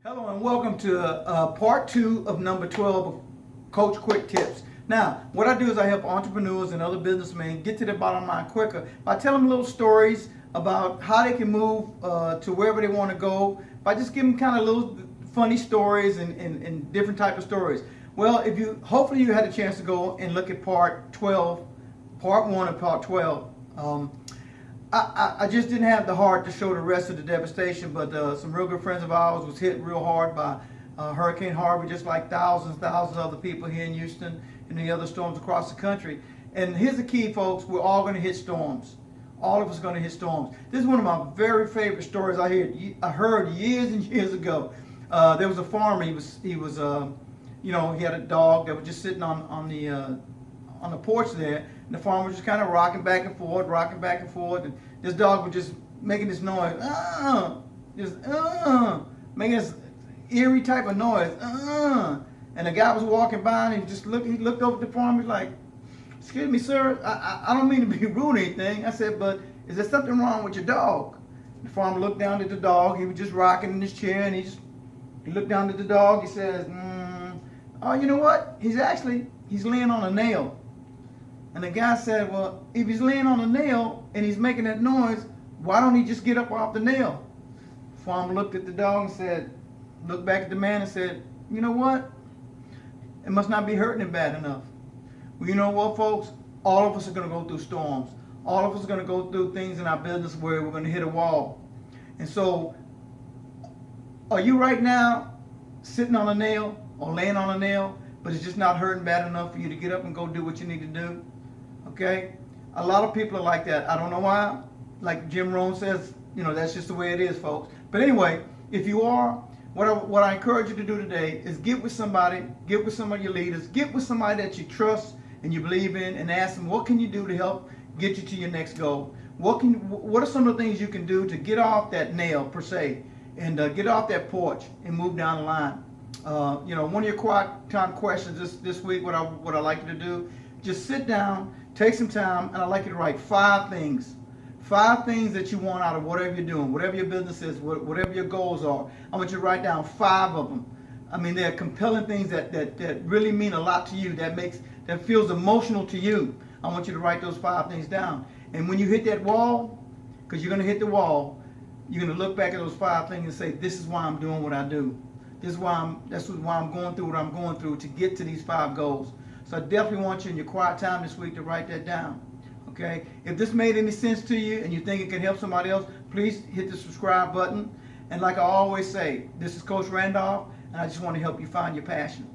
Hello and welcome to part 2 of number 12 of Coach Quick Tips. Now, what I do is I help entrepreneurs and other businessmen get to the bottom line quicker by telling them little stories about how they can move to wherever they want to go by just giving them kind of little funny stories and different type of stories. Well, hopefully you had a chance to go and look at part 12, part 1 of part 12. I just didn't have the heart to show the rest of the devastation, but some real good friends of ours was hit real hard by Hurricane Harvey, just like thousands of other people here in Houston and the other storms across the country. And here's the key, folks: we're all going to hit storms. All of us are going to hit storms. This is one of my very favorite stories I heard years and years ago. There was a farmer. He had a dog that was just sitting on the porch there, and the farmer was just kind of rocking back and forth, and this dog was just making this noise, making this eerie type of noise, and the guy was walking by, and he looked over at the farmer. He's like, "Excuse me, sir, I don't mean to be rude or anything." I said, "But is there something wrong with your dog?" The farmer looked down at the dog. He was just rocking in his chair, and he looked down at the dog. He says, "Oh, you know what? He's laying on a nail." And the guy said, "Well, if he's laying on a nail and he's making that noise, why don't he just get up off the nail?" The farmer looked at the dog and looked back at the man and said, "You know what? It must not be hurting him bad enough." Well, you know what, folks? All of us are going to go through storms. All of us are going to go through things in our business where we're going to hit a wall. And so, are you right now sitting on a nail or laying on a nail, but it's just not hurting bad enough for you to get up and go do what you need to do? Okay? A lot of people are like that. I don't know why. Like Jim Rohn says, that's just the way it is, folks. But anyway, if you are, what I encourage you to do today is get with somebody, get with some of your leaders, get with somebody that you trust and you believe in, and ask them, what can you do to help get you to your next goal? What are some of the things you can do to get off that nail, per se, and get off that porch and move down the line? One of your quiet time questions this week, what I like you to do, just sit down, take some time, and I'd like you to write 5 things. 5 things that you want out of whatever you're doing, whatever your business is, whatever your goals are. I want you to write down 5 of them. I mean, they're compelling things that really mean a lot to you, that feels emotional to you. I want you to write those 5 things down. And when you hit that wall, because you're going to hit the wall, you're going to look back at those 5 things and say, this is why I'm doing what I do. That's why I'm going through what I'm going through to get to these 5 goals. So I definitely want you in your quiet time this week to write that down. Okay? If this made any sense to you and you think it can help somebody else, please hit the subscribe button. And like I always say, this is Coach Randolph, and I just want to help you find your passion.